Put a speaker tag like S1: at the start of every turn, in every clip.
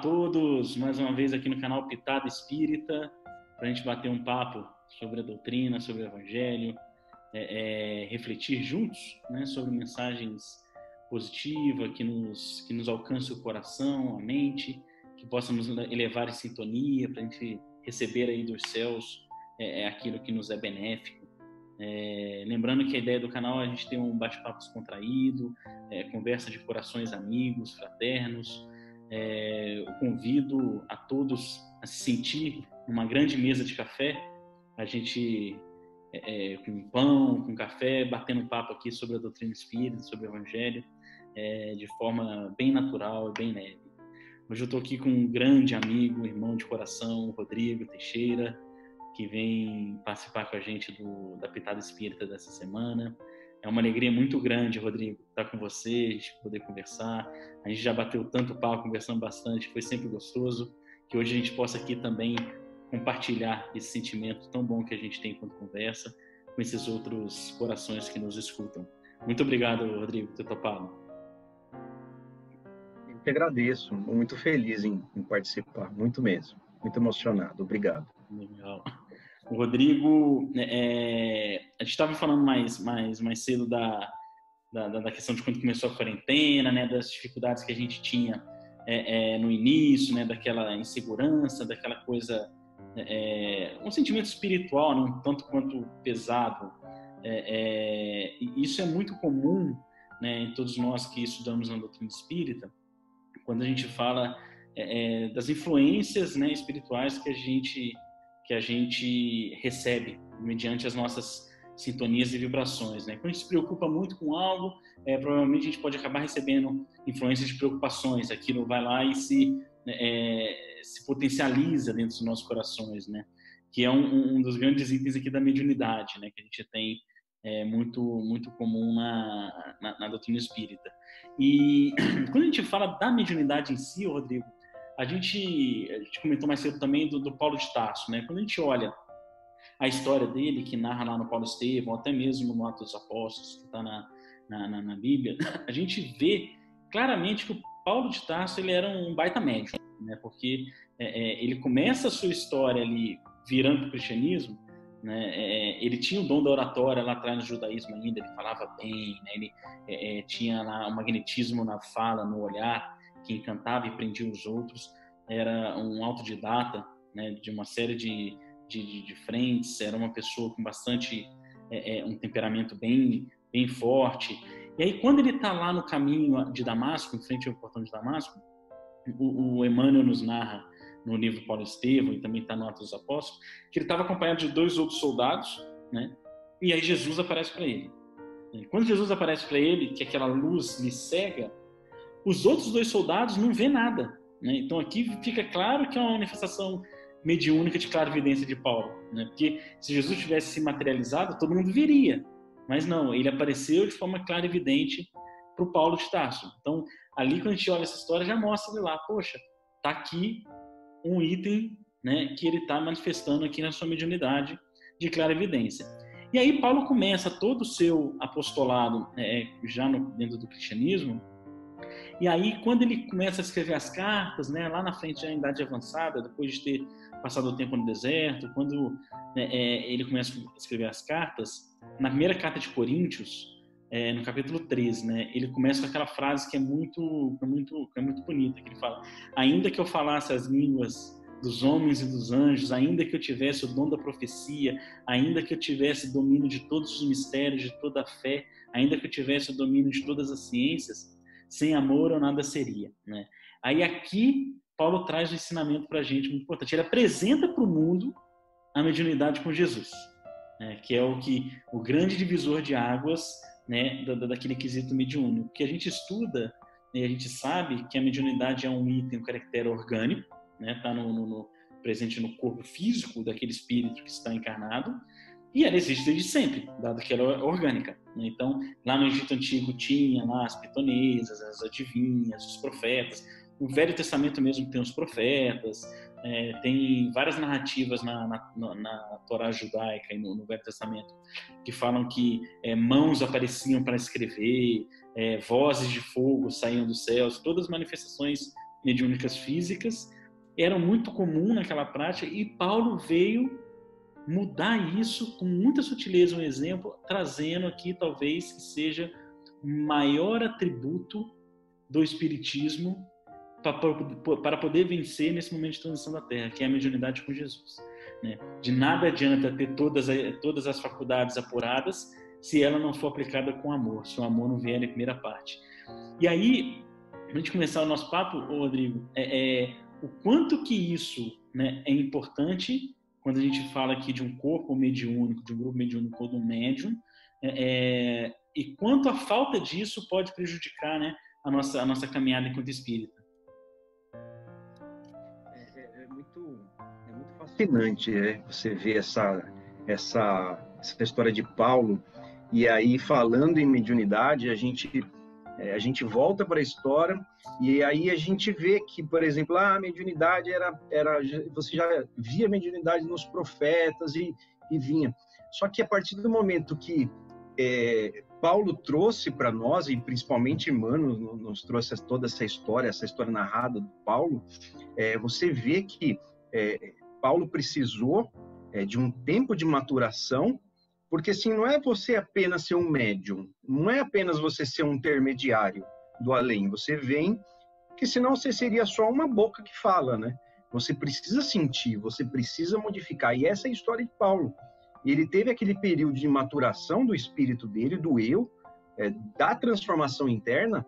S1: a todos, mais uma vez aqui no canal Pitada Espírita, para a gente bater um papo sobre a doutrina, sobre o Evangelho, refletir juntos, né, sobre mensagens positivas que nos alcancem o coração, a mente, que possam nos elevar em sintonia para a gente receber aí dos céus aquilo que nos é benéfico. Lembrando que a ideia do canal é a gente ter um bate-papo descontraído, conversa de corações amigos, fraternos. Eu convido a todos a se sentir numa grande mesa de café, a gente com pão, com café, batendo um papo aqui sobre a doutrina espírita, sobre o Evangelho, de forma bem natural e bem leve. Hoje eu estou aqui com um grande amigo, irmão de coração, Rodrigo Teixeira, que vem participar com a gente da Pitada Espírita dessa semana. É uma alegria muito grande, Rodrigo, estar com você, a gente poder conversar. A gente já bateu tanto papo, conversando bastante, foi sempre gostoso. Que hoje a gente possa aqui também compartilhar esse sentimento tão bom que a gente tem quando conversa com esses outros corações que nos escutam. Muito obrigado, Rodrigo, por ter topado.
S2: Eu que agradeço, muito feliz em participar, muito mesmo, muito emocionado, obrigado.
S1: Legal. O Rodrigo, a gente estava falando mais cedo da questão de quando começou a quarentena, né, das dificuldades que a gente tinha no início, né, daquela insegurança, daquela coisa, um sentimento espiritual, né, um tanto quanto pesado. Isso é muito comum, né, em todos nós que estudamos na doutrina espírita, quando a gente fala das influências, né, espirituais que a gente recebe mediante as nossas sintonias e vibrações, né? Quando a gente se preocupa muito com algo, provavelmente a gente pode acabar recebendo influências de preocupações. Aquilo vai lá e se potencializa dentro dos nossos corações, né? Que é um dos grandes itens aqui da mediunidade, né? Que a gente tem muito comum na doutrina espírita. E quando a gente fala da mediunidade em si, Rodrigo, a gente comentou mais cedo também do Paulo de Tarso, né? Quando a gente olha a história dele, que narra lá no Paulo Estevão, até mesmo no Atos dos Apóstolos, que está na Bíblia, a gente vê claramente que o Paulo de Tarso ele era um baita médium, né? Porque ele começa a sua história ali virando para o cristianismo, né? Ele tinha o dom da oratória lá atrás no judaísmo ainda, ele falava bem, né? Ele tinha lá um magnetismo na fala, no olhar, que encantava e prendia os outros. Era um autodidata, né, de uma série de frentes, era uma pessoa com bastante um temperamento bem forte. E aí quando ele está lá no caminho de Damasco, em frente ao portão de Damasco, o Emmanuel nos narra no livro Paulo Estevão, e também está no Atos dos Apóstolos, que ele estava acompanhado de 2 outros soldados, né? E aí Jesus aparece para ele. E quando Jesus aparece para ele, que aquela luz lhe cega, os outros 2 soldados não vê nada, né? Então aqui fica claro que é uma manifestação mediúnica de clarividência de Paulo, né? Porque se Jesus tivesse se materializado, todo mundo viria, mas não, ele apareceu de forma clarividente para o Paulo de Tarso. Então ali quando a gente olha essa história já mostra ele lá, poxa, tá aqui um item, né, que ele está manifestando aqui na sua mediunidade de clarividência. E aí Paulo começa todo o seu apostolado já dentro do cristianismo. E aí, quando ele começa a escrever as cartas, né, lá na frente, já em idade avançada, depois de ter passado o tempo no deserto, quando ele começa a escrever as cartas, na primeira carta de Coríntios, no capítulo 13, né, ele começa com aquela frase que é muito bonita, que ele fala: ainda que eu falasse as línguas dos homens e dos anjos, ainda que eu tivesse o dom da profecia, ainda que eu tivesse domínio de todos os mistérios, de toda a fé, ainda que eu tivesse o domínio de todas as ciências, sem amor eu nada seria, né? Aí aqui Paulo traz um ensinamento para a gente muito importante. Ele apresenta para o mundo a mediunidade com Jesus, né? Que é o grande divisor de águas, né, daquele quesito mediúnico. Que a gente estuda, né, a gente sabe que a mediunidade é um item, um caractere orgânico, né? Está presente no corpo físico daquele espírito que está encarnado. E ela existe desde sempre, dado que ela é orgânica. Então, lá no Egito Antigo tinha lá as pitonesas, as adivinhas, os profetas. No Velho Testamento mesmo tem os profetas. Tem várias narrativas na Torá judaica e no Velho Testamento que falam que mãos apareciam para escrever, vozes de fogo saíam dos céus, todas manifestações mediúnicas físicas, eram muito comum naquela prática, e Paulo veio mudar isso com muita sutileza, um exemplo, trazendo aqui talvez que seja o maior atributo do espiritismo para poder vencer nesse momento de transição da Terra, que é a mediunidade com Jesus. Né? De nada adianta ter todas as faculdades apuradas se ela não for aplicada com amor, se o amor não vier na primeira parte. E aí, para a gente começar o nosso papo, Rodrigo, o quanto que isso, né, é importante quando a gente fala aqui de um corpo mediúnico, de um grupo mediúnico ou de um médium, e quanto a falta disso pode prejudicar, né, a nossa caminhada enquanto espírita.
S2: É muito fascinante, você ver essa história de Paulo, e aí falando em mediunidade, a gente volta para a história, e aí a gente vê que, por exemplo, a mediunidade você já via mediunidade nos profetas e vinha. Só que a partir do momento que Paulo trouxe para nós, e principalmente Emmanuel nos trouxe toda essa história narrada do Paulo, você vê que Paulo precisou de um tempo de maturação, porque assim, não é você apenas ser um médium, não é apenas você ser um intermediário do além, você vem, porque senão você seria só uma boca que fala, né? Você precisa sentir, você precisa modificar, e essa é a história de Paulo. Ele teve aquele período de maturação do espírito dele, do eu, da transformação interna,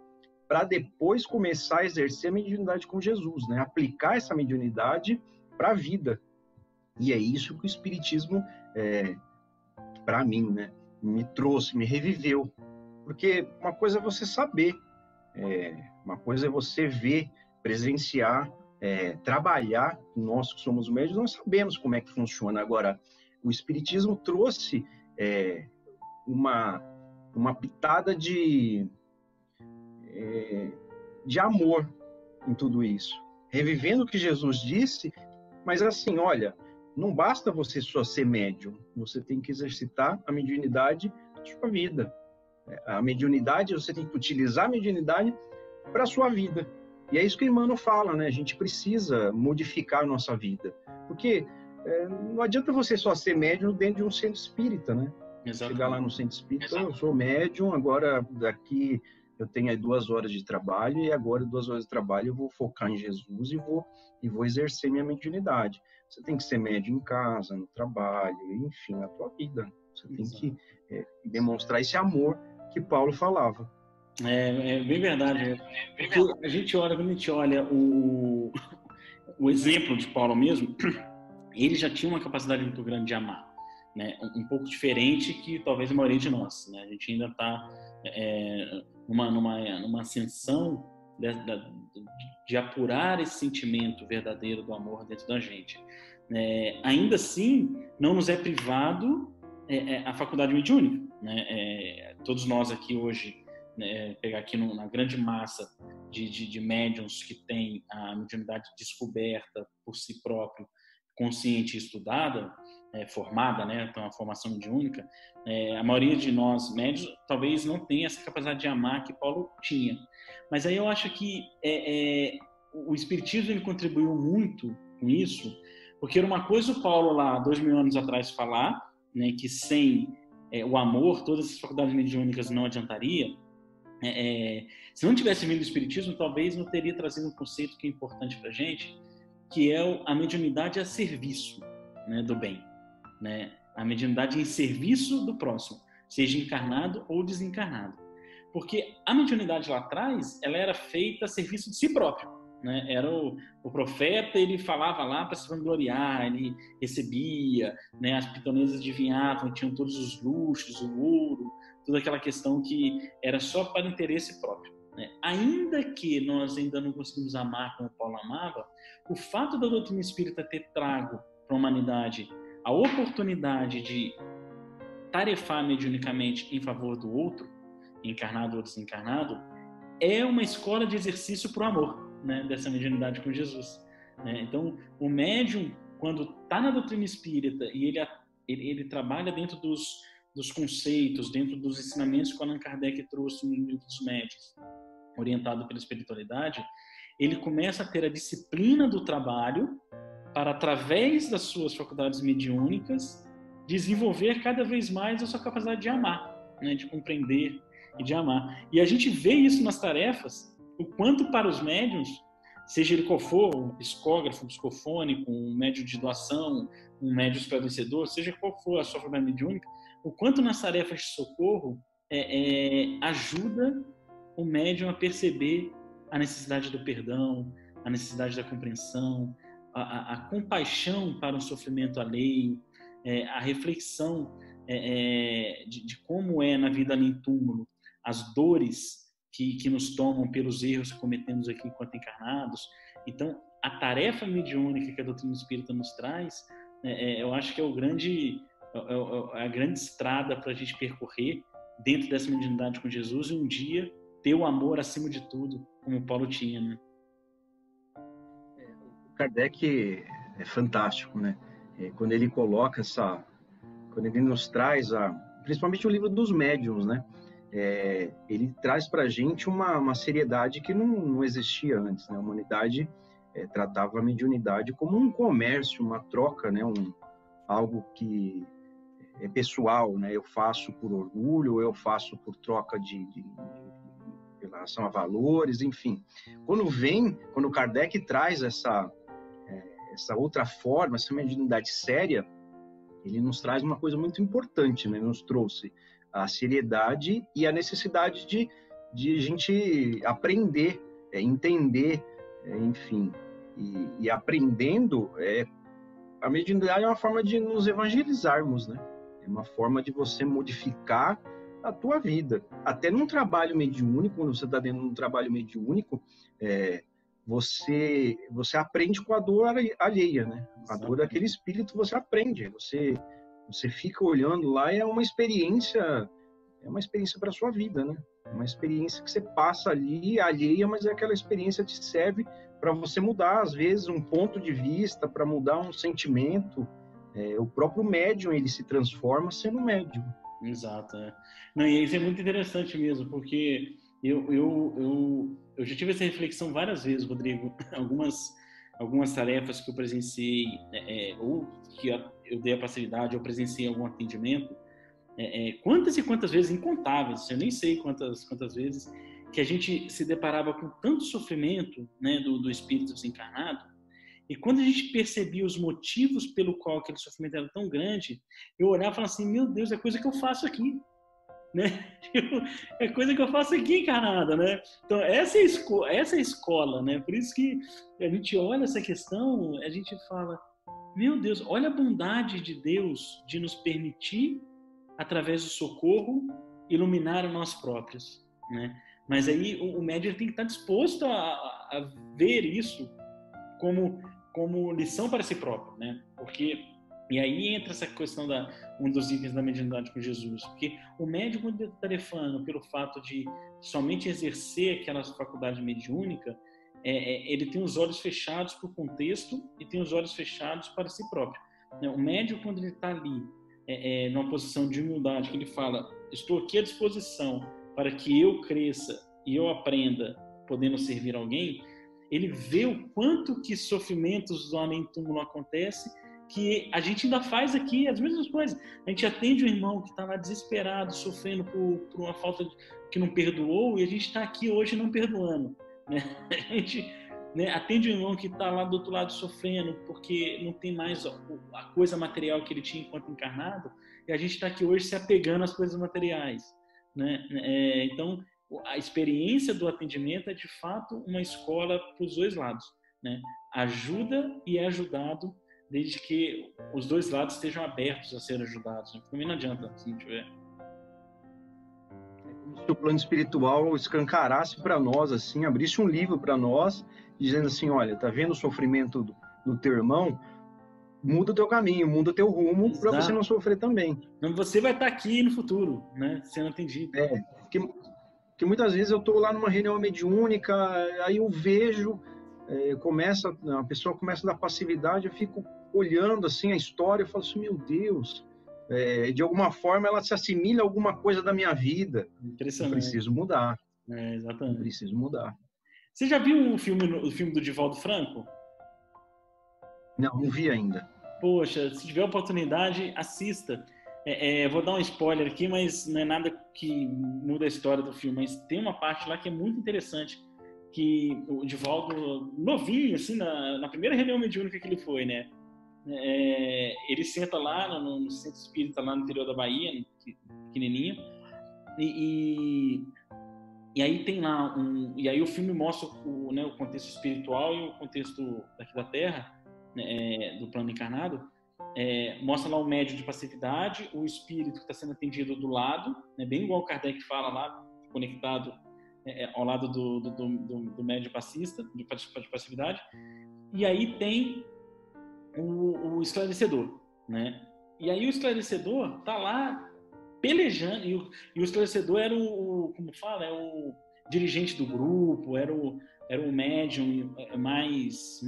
S2: para depois começar a exercer a mediunidade com Jesus, né? Aplicar essa mediunidade para a vida. E é isso que o Espiritismo, para mim, né, me trouxe, me reviveu. Porque uma coisa é você saber, uma coisa é você ver, presenciar, trabalhar. Nós que somos médios, nós sabemos como é que funciona. Agora, o Espiritismo trouxe uma pitada de amor em tudo isso. Revivendo o que Jesus disse, mas assim, olha, não basta você só ser médium, você tem que exercitar a mediunidade na sua vida. A mediunidade, você tem que utilizar a mediunidade para a sua vida. E é isso que o Emmanuel fala, né? A gente precisa modificar a nossa vida. Porque não adianta você só ser médium dentro de um centro espírita, né?
S1: Exatamente.
S2: Chegar lá no centro espírita, eu sou médium, agora daqui eu tenho aí 2 horas de trabalho, e agora 2 horas de trabalho eu vou focar em Jesus e vou exercer minha mediunidade. Você tem que ser médium em casa, no trabalho, enfim, na tua vida. Você tem que demonstrar esse amor que Paulo falava.
S1: É bem verdade. Porque quando a gente olha o exemplo de Paulo mesmo, ele já tinha uma capacidade muito grande de amar, né? Um pouco diferente que talvez a maioria de nós, né? A gente ainda está numa ascensão de apurar esse sentimento verdadeiro do amor dentro da gente. Ainda assim, não nos é privado a faculdade mediúnica, né? Todos nós aqui hoje, pegar aqui na grande massa de médiums que tem a mediunidade descoberta por si próprio, consciente e estudada, formada, né, então uma formação mediúnica, a maioria de nós médios talvez não tenha essa capacidade de amar que Paulo tinha. Mas aí eu acho que o Espiritismo ele contribuiu muito com isso, porque era uma coisa o Paulo lá 2000 anos atrás falar, né, que sem o amor todas as faculdades mediúnicas não adiantaria. Se não tivesse vindo o Espiritismo, talvez não teria trazido um conceito que é importante para a gente, que é a mediunidade a serviço, né, do bem, né? A mediunidade em serviço do próximo, seja encarnado ou desencarnado. Porque a mediunidade lá atrás, ela era feita a serviço de si próprio, né? Era o profeta, ele falava lá para se vangloriar, ele recebia, né? As pitonesas adivinhavam, tinham todos os luxos, o ouro, toda aquela questão que era só para interesse próprio, né? Ainda que nós ainda não conseguimos amar como Paulo amava, o fato da doutrina espírita ter trago para a humanidade a oportunidade de tarefar mediunicamente em favor do outro, encarnado ou desencarnado, é uma escola de exercício para o amor, né, dessa mediunidade com Jesus, né? Então, o médium, quando está na doutrina espírita e ele trabalha dentro dos conceitos, dentro dos ensinamentos que Allan Kardec trouxe no livro dos médiuns, orientado pela espiritualidade, ele começa a ter a disciplina do trabalho para, através das suas faculdades mediúnicas, desenvolver cada vez mais a sua capacidade de amar, né? De compreender e de amar. E a gente vê isso nas tarefas, o quanto para os médiuns, seja ele qual for, um psicógrafo, um psicofônico, um médium de doação, um médium esclarecedor, seja qual for a sua faculdade mediúnica, o quanto nas tarefas de socorro ajuda o médium a perceber a necessidade do perdão, a necessidade da compreensão, a compaixão para o sofrimento alheio, a reflexão de como é na vida além túmulo, as dores que nos tomam pelos erros que cometemos aqui enquanto encarnados. Então, a tarefa mediúnica que a doutrina espírita nos traz, eu acho que é a grande estrada para a gente percorrer dentro dessa mediunidade com Jesus e um dia ter o amor acima de tudo, como Paulo tinha, né?
S2: Kardec é fantástico, né? Quando ele coloca quando ele nos traz principalmente o livro dos médiuns, né? Ele traz para a gente uma seriedade que não existia antes, né? A humanidade tratava a mediunidade como um comércio, uma troca, né? Algo que é pessoal, né? Eu faço por orgulho, eu faço por troca de relação a valores, enfim. Quando Kardec traz essa outra forma, essa mediunidade séria, ele nos traz uma coisa muito importante, né? Ele nos trouxe a seriedade e a necessidade de a gente aprender, entender, enfim. E aprendendo, a mediunidade é uma forma de nos evangelizarmos, né? É uma forma de você modificar a tua vida. Até num trabalho mediúnico, quando você está dentro de um trabalho mediúnico, você aprende com a dor alheia, né? A dor daquele espírito você aprende. Você fica olhando lá e é uma experiência para a sua vida, né? É uma experiência que você passa ali, alheia, mas é aquela experiência que te serve para você mudar, às vezes, um ponto de vista, para mudar um sentimento. O próprio médium, ele se transforma sendo médium.
S1: Exato, Não, e isso é muito interessante mesmo, porque eu já tive essa reflexão várias vezes, Rodrigo. Algumas tarefas que eu presenciei, ou que eu dei a facilidade, eu presenciei algum atendimento, quantas e quantas vezes, incontáveis, eu nem sei quantas vezes, que a gente se deparava com tanto sofrimento, né, do espírito desencarnado, e quando a gente percebia os motivos pelo qual aquele sofrimento era tão grande, eu olhava e falava assim, meu Deus, é coisa que eu faço aqui, né? É coisa que eu faço aqui encarnada, né? Então, essa é a escola, né? Por isso que a gente olha essa questão, a gente fala, meu Deus, olha a bondade de Deus de nos permitir, através do socorro, iluminar a nós próprios, né? Mas aí o médium tem que estar disposto a ver isso como lição para si próprio, né? Porque, e aí entra essa questão um dos itens da mediunidade com Jesus, porque o médium, quando está tarefando pelo fato de somente exercer aquela faculdade mediúnica, ele tem os olhos fechados para o contexto e tem os olhos fechados para si próprio. O médium, quando ele está ali, numa posição de humildade, que ele fala, estou aqui à disposição para que eu cresça e eu aprenda, podendo servir alguém, ele vê o quanto que sofrimentos do além-túmulo acontecem, que a gente ainda faz aqui as mesmas coisas. A gente atende um irmão que está lá desesperado, sofrendo por uma falta que não perdoou, e a gente está aqui hoje não perdoando, né? A gente, né, atende um irmão que está lá do outro lado sofrendo porque não tem mais a coisa material que ele tinha enquanto encarnado, e a gente está aqui hoje se apegando às coisas materiais, né? Então, a experiência do atendimento é de fato uma escola para os dois lados, né? Ajuda e é ajudado, desde que os dois lados estejam abertos a ser ajudados, né? Também não adianta se não tiver.
S2: É como se o plano espiritual escancarasse para nós, assim, abrisse um livro para nós, dizendo assim, olha, tá vendo o sofrimento do teu irmão? Muda o teu caminho, muda o teu rumo para você não sofrer também.
S1: Então você vai estar aqui no futuro, né? Sendo atendido.
S2: Porque muitas vezes eu estou lá numa reunião mediúnica, aí eu vejo, a pessoa começa a dar passividade, eu fico olhando assim a história, eu falo assim, meu Deus, de alguma forma ela se assimila a alguma coisa da minha vida.
S1: Impressionante.
S2: Eu preciso mudar.
S1: Exatamente.
S2: Eu preciso mudar.
S1: Você já viu o filme do Divaldo Franco?
S2: Não vi ainda.
S1: Poxa, se tiver oportunidade, assista. Vou dar um spoiler aqui, mas não é nada que muda a história do filme. Mas tem uma parte lá que é muito interessante, que o Divaldo, novinho, assim, na primeira reunião mediúnica que ele foi, né? Ele senta lá no centro espírita, lá no interior da Bahia, pequenininho, e aí tem lá e aí o filme mostra o contexto espiritual e o contexto daqui da Terra, né, do plano encarnado. Mostra lá o médium de passividade, o espírito que está sendo atendido do lado, né, bem igual o Kardec fala lá, conectado ao lado do médium passista, de passividade. E aí tem o esclarecedor, né? E aí o esclarecedor tá lá pelejando, e o esclarecedor era como fala, o dirigente do grupo, era o médium mais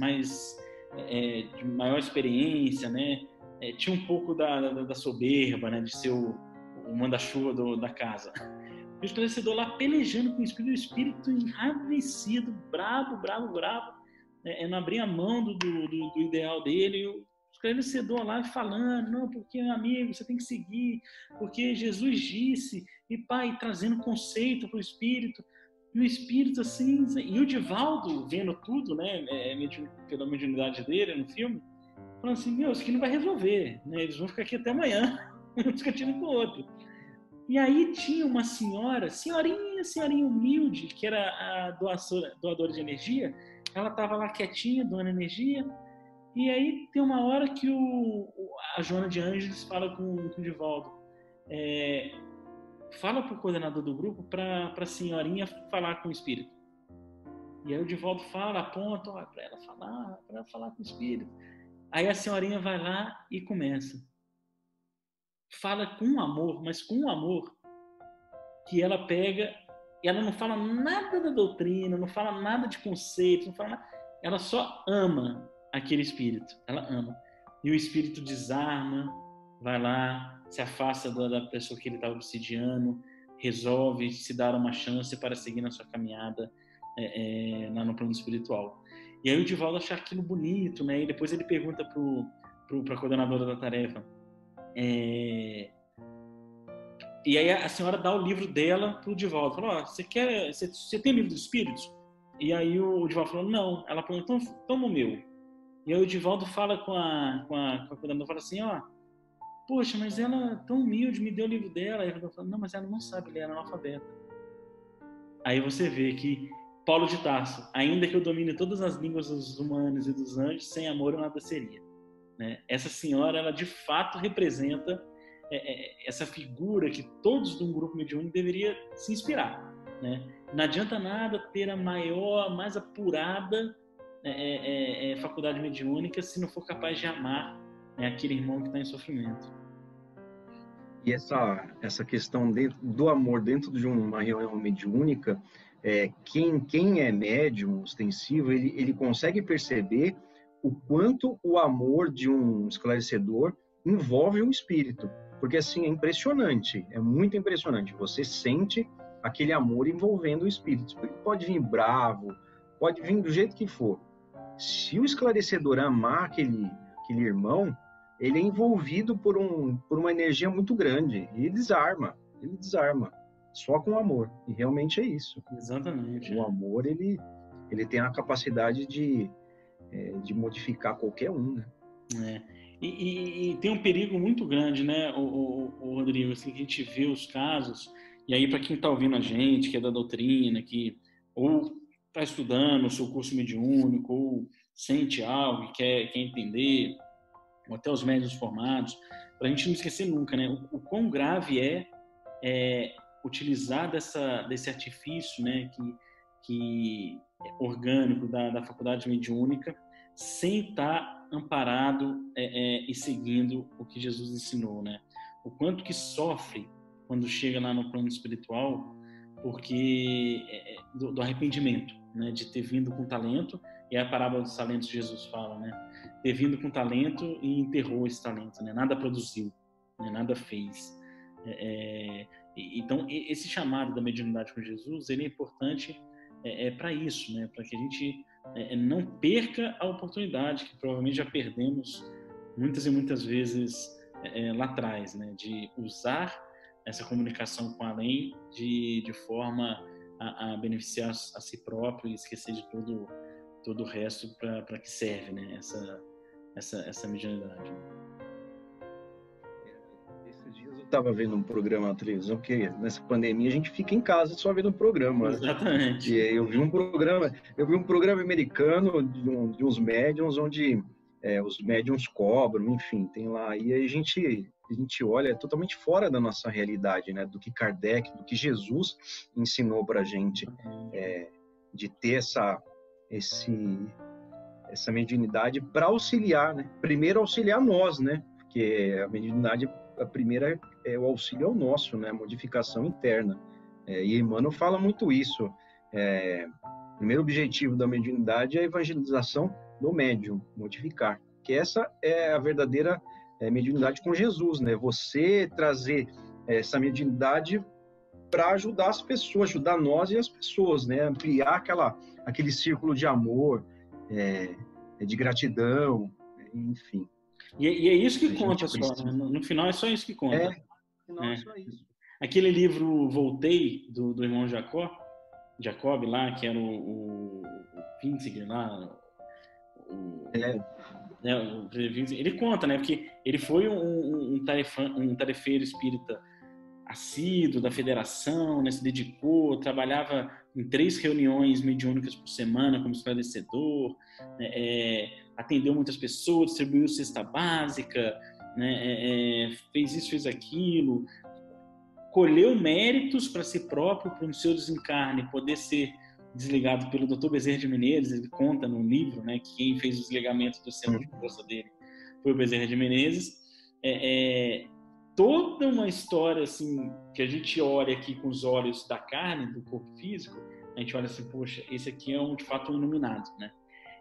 S1: de maior experiência, né? Tinha um pouco da soberba, né? De ser o manda-chuva da casa. E o esclarecedor lá pelejando com o espírito enraivecido, bravo, não abria mão do ideal dele. E o esclarecedor lá falando, não, porque, amigo, você tem que seguir, porque Jesus disse, e pai, trazendo conceito para o espírito. E o espírito, assim, e o Divaldo, vendo tudo, né, pela mediunidade dele no filme, falando assim, meu, isso aqui não vai resolver, né? Eles vão ficar aqui até amanhã, um discutindo com o outro. E aí tinha uma senhorinha humilde, que era a doadora de energia. Ela estava lá quietinha, doando energia. E aí tem uma hora que a Joana de Ângeles fala com o Divaldo. Fala para o coordenador do grupo para a senhorinha falar com o espírito. E aí o Divaldo fala, aponta para ela falar com o espírito. Aí a senhorinha vai lá e começa. Fala com amor, mas com um amor que ela pega, e ela não fala nada da doutrina, não fala nada de conceito, não fala nada, ela só ama aquele espírito, ela ama. E o espírito desarma, vai lá, se afasta da pessoa que ele estava obsidiando, resolve se dar uma chance para seguir na sua caminhada lá no plano espiritual. E aí o Divaldo acha aquilo bonito, né? E depois ele pergunta para a coordenadora da tarefa, e aí a senhora dá o livro dela pro Divaldo. Falou, você tem livro dos espíritos? E aí o Divaldo falou, não. Ela falou, então toma o meu. E aí o Divaldo fala com a coordenadora, fala assim, poxa, mas ela tão humilde, me deu o livro dela. Aí ela falou, não, mas ela não sabe ler, ela é analfabeta. Aí você vê que Paulo de Tarso, ainda que eu domine todas as línguas dos humanos e dos anjos, sem amor eu nada seria. Né? Essa senhora, ela de fato representa essa figura que todos de um grupo mediúnico deveria se inspirar, né? Não adianta nada ter a maior, mais apurada faculdade mediúnica se não for capaz de amar, né, aquele irmão que está em sofrimento.
S2: E essa questão do amor dentro de uma reunião mediúnica, quem é médium ostensivo, ele consegue perceber o quanto o amor de um esclarecedor envolve o espírito. Porque, assim, é impressionante, é muito impressionante. Você sente aquele amor envolvendo o espírito. Ele pode vir bravo, pode vir do jeito que for. Se o esclarecedor amar aquele irmão, ele é envolvido por uma energia muito grande. E ele desarma. Só com amor. E realmente é isso.
S1: Exatamente.
S2: O amor, ele tem a capacidade de modificar qualquer um, né?
S1: E tem um perigo muito grande, né, o Rodrigo, assim, que a gente vê os casos, e aí para quem está ouvindo a gente, que é da doutrina, que ou está estudando o seu curso mediúnico, ou sente algo e quer entender, ou até os médiuns formados, para a gente não esquecer nunca, né, o quão grave é utilizar desse artifício, né, que orgânico da faculdade mediúnica, sem estar amparado e seguindo o que Jesus ensinou, né? O quanto que sofre quando chega lá no plano espiritual, porque do arrependimento, né? De ter vindo com talento, e é a parábola dos talentos que Jesus fala, né? Ter vindo com talento e enterrou esse talento, né? Nada produziu, né? Nada fez. Então, esse chamado da mediunidade com Jesus, ele é importante para isso, né? Para que a gente não perca a oportunidade, que provavelmente já perdemos muitas e muitas vezes lá atrás, né? De usar essa comunicação com além de forma a beneficiar a si próprio e esquecer de todo o resto para que serve, né? Essa mediunidade.
S2: Esses dias eu estava vendo um programa na televisão, que nessa pandemia a gente fica em casa só vendo um programa, né?
S1: Exatamente.
S2: E eu vi um programa americano de uns médiums onde os médiums cobram, enfim, tem lá. E aí a gente olha, é totalmente fora da nossa realidade, né? Do que Kardec, do que Jesus ensinou para a gente, de ter essa mediunidade para auxiliar, né? Primeiro auxiliar nós, né? Porque a mediunidade, a primeira é o auxílio ao nosso, né? A modificação interna. E Emmanuel fala muito isso. O primeiro objetivo da mediunidade é a evangelização do médium, modificar. Que essa é a verdadeira mediunidade com Jesus, né? Você trazer essa mediunidade para ajudar as pessoas, ajudar nós e as pessoas, né? Ampliar aquele círculo de amor, de gratidão, enfim.
S1: E é isso que conta só, né? No final é só isso que conta.
S2: No final é só isso.
S1: Aquele livro Voltei, do irmão Jacob lá, que era o Pinsiger lá, ele conta, né? Porque ele foi um tarefeiro espírita assíduo da federação, né? Se dedicou, trabalhava em 3 reuniões mediúnicas por semana como esclarecedor, né? Atendeu muitas pessoas, distribuiu cesta básica, né? Fez isso, fez aquilo, colheu méritos para si próprio, para o seu desencarne poder ser desligado pelo Dr. Bezerra de Menezes. Ele conta no livro, né, que quem fez os ligamentos do centro de força dele foi o Bezerra de Menezes. Toda uma história assim, que a gente olha aqui com os olhos da carne, do corpo físico, a gente olha assim, poxa, esse aqui é de fato um iluminado, né?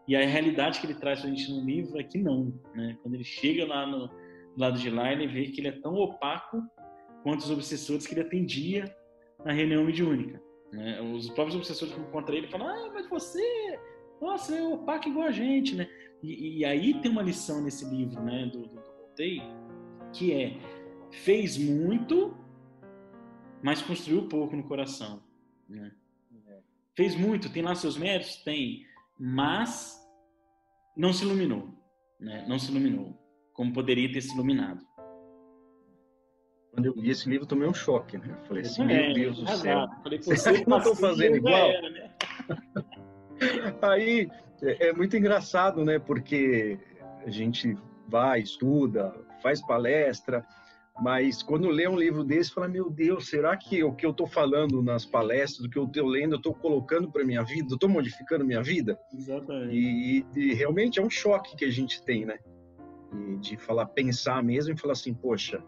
S1: E a realidade que ele traz para a gente no livro é que não, né? Quando ele chega lá no lado de lá, ele vê que ele é tão opaco quanto os obsessores que ele atendia na reunião mediúnica, né? Os próprios obsessores que encontram ele falam, mas você, nossa, é opaco igual a gente, né? E aí tem uma lição nesse livro, né, do Voltei, que fez muito, mas construiu pouco no coração, né? Fez muito, tem lá seus méritos? Tem, mas não se iluminou, né? Não se iluminou, como poderia ter se iluminado.
S2: Quando eu li esse livro, eu tomei um choque, né? Eu falei assim, meu Deus do céu.
S1: Falei, você
S2: não estou fazendo igual?
S1: Era, né?
S2: Aí é muito engraçado, né? Porque a gente vai, estuda, faz palestra, mas quando lê um livro desse, fala, meu Deus, será que o que eu estou falando nas palestras, o que eu estou lendo, eu estou colocando para minha vida, eu estou modificando minha vida?
S1: Exatamente.
S2: E realmente é um choque que a gente tem, né? E de pensar mesmo e falar assim, poxa,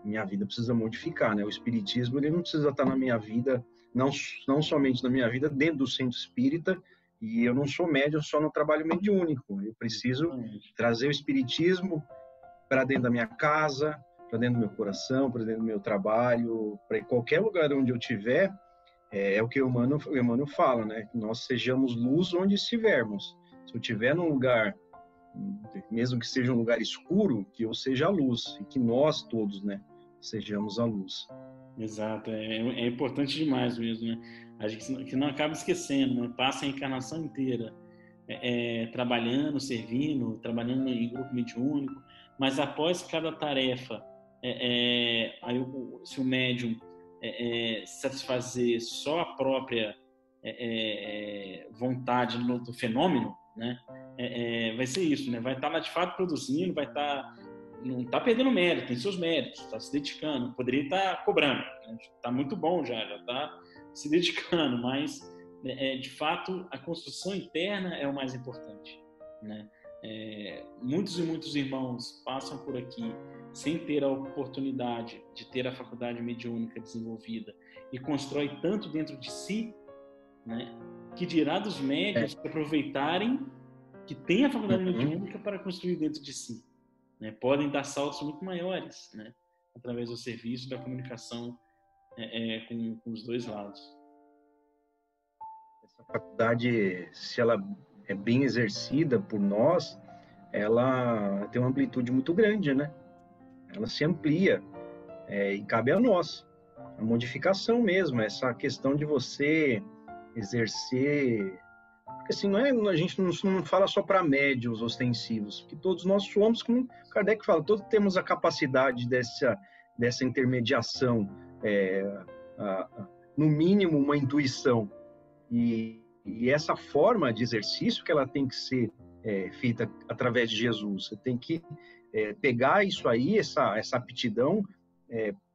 S2: minha vida precisa modificar, né? O espiritismo, ele não precisa estar na minha vida, não somente na minha vida, dentro do centro espírita, e eu não sou médium só no trabalho mediúnico, eu preciso trazer o espiritismo para dentro da minha casa, para dentro do meu coração, para dentro do meu trabalho, para qualquer lugar onde eu estiver, é o que o Emmanuel fala, né? Que nós sejamos luz onde estivermos. Se eu estiver num lugar, mesmo que seja um lugar escuro, que eu seja a luz, e que nós todos, né, sejamos a luz.
S1: Exato, é importante demais mesmo, né? A gente que não acaba esquecendo, né? Passa a encarnação inteira trabalhando, servindo, trabalhando em grupo mediúnico, mas após cada tarefa, se o médium satisfazer só a própria vontade do fenômeno, né? Vai ser isso, né? Vai estar lá de fato produzindo, não está perdendo mérito, tem seus méritos, está se dedicando, poderia estar cobrando, né? Está muito bom já está se dedicando, mas de fato a construção interna é o mais importante, né? Muitos e muitos irmãos passam por aqui sem ter a oportunidade de ter a faculdade mediúnica desenvolvida e constrói tanto dentro de si, né, que dirá dos médios que aproveitarem que tem a faculdade mediúnica para construir dentro de si, né? Podem dar saltos muito maiores, né, através do serviço da comunicação com os dois lados.
S2: faculdade, se ela é bem exercida por nós, ela tem uma amplitude muito grande, né? Ela se amplia, e cabe a nós. A modificação mesmo, essa questão de você exercer. Porque assim, a gente não fala só para médios ostensivos, porque todos nós somos, como Kardec fala, todos temos a capacidade dessa intermediação, no mínimo uma intuição. E essa forma de exercício que ela tem que ser feita através de Jesus. Você tem que pegar isso aí, essa aptidão,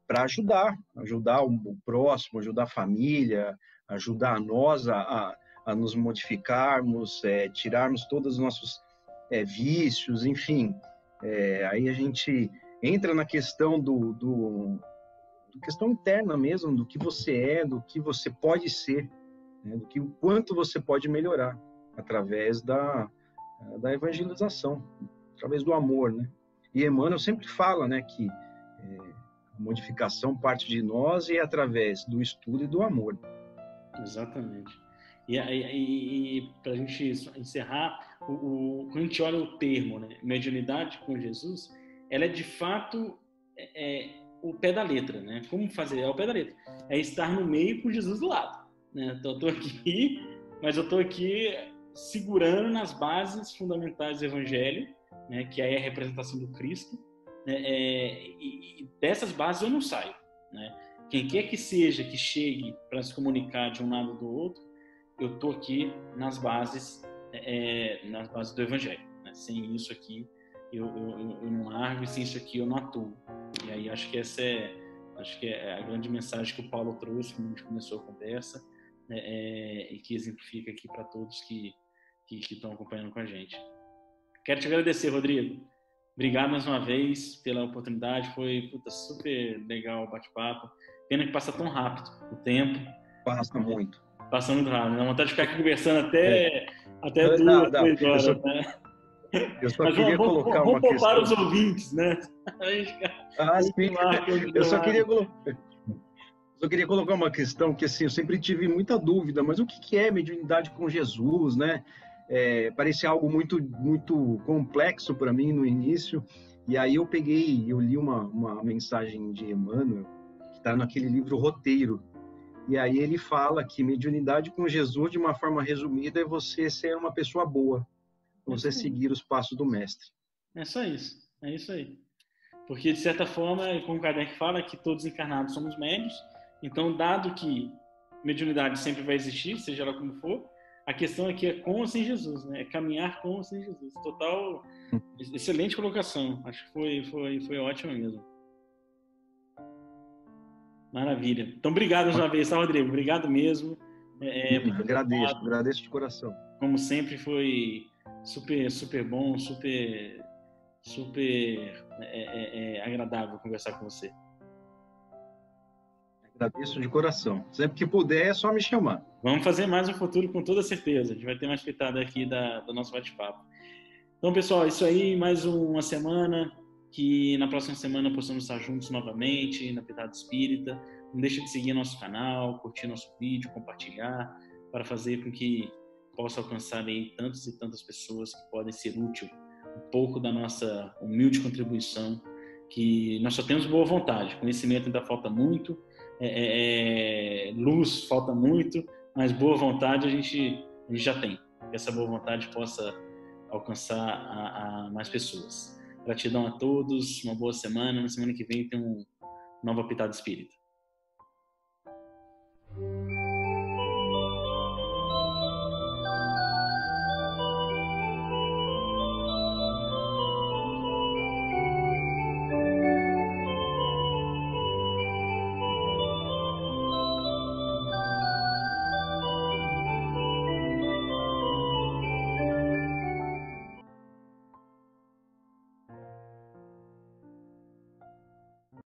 S2: para ajudar o próximo, ajudar a família, ajudar nós a nos modificarmos, tirarmos todos os nossos vícios, enfim. Aí a gente entra na questão do questão interna mesmo, do que você é, do que você pode ser, né? O quanto você pode melhorar através da evangelização, através do amor, né? E Emmanuel sempre fala, né, que a modificação parte de nós e é através do estudo e do amor.
S1: Exatamente. E para a gente encerrar, quando a gente olha o termo, né, mediunidade com Jesus, ela é de fato o pé da letra, né? Como fazer? É o pé da letra. É estar no meio com Jesus do lado, né? Então, eu estou aqui, mas eu estou aqui segurando nas bases fundamentais do Evangelho, né? Que aí é a representação do Cristo, né? E dessas bases eu não saio, né? Quem quer que seja que chegue para se comunicar de um lado ou do outro, eu estou aqui nas bases do Evangelho, né? Sem isso aqui eu não largo, e sem isso aqui eu não atuo. E aí acho que essa é a grande mensagem que o Paulo trouxe quando a gente começou a conversa, né? E que exemplifica aqui para todos que estão acompanhando com a gente. Quero te agradecer, Rodrigo. Obrigado mais uma vez pela oportunidade, foi super legal o bate-papo. Pena que passa tão rápido o tempo.
S2: Passa muito.
S1: Passa muito rápido. Dá vontade de ficar aqui conversando até 2, 3 horas, né?
S2: Eu só queria colocar uma questão.
S1: Vamos poupar os ouvintes, né?
S2: Sim. Eu só queria colocar uma questão que, assim, eu sempre tive muita dúvida, mas o que é mediunidade com Jesus, né? Parecia algo muito, muito complexo para mim no início, e aí eu li uma mensagem de Emmanuel, que está naquele livro Roteiro, e aí ele fala que mediunidade com Jesus, de uma forma resumida, é você ser uma pessoa boa, você seguir os passos do mestre.
S1: É só isso, é isso aí. Porque, de certa forma, como o Kardec fala, que todos encarnados somos médios, então, dado que mediunidade sempre vai existir, seja ela como for, a questão aqui é com ou sem Jesus, né? É caminhar com ou sem Jesus. Total, excelente colocação. Acho que foi ótimo mesmo. Maravilha. Então, obrigado mais uma vez, tá, Rodrigo? Obrigado mesmo.
S2: Agradeço de coração.
S1: Como sempre, foi super bom, super agradável conversar com você.
S2: Agradeço de coração. Sempre que puder, é só me chamar.
S1: Vamos fazer mais no futuro, com toda certeza. A gente vai ter mais pitada aqui do nosso bate-papo. Então, pessoal, isso aí, mais uma semana, que na próxima semana possamos estar juntos novamente, na Pitada Espírita. Não deixe de seguir nosso canal, curtir nosso vídeo, compartilhar, para fazer com que possa alcançar aí tantas e tantas pessoas que podem ser úteis um pouco da nossa humilde contribuição, que nós só temos boa vontade, conhecimento ainda falta muito, luz falta muito, mas boa vontade a gente já tem. Que essa boa vontade possa alcançar a mais pessoas. Gratidão a todos, uma boa semana. Na semana que vem tem uma nova Pitada Espírita.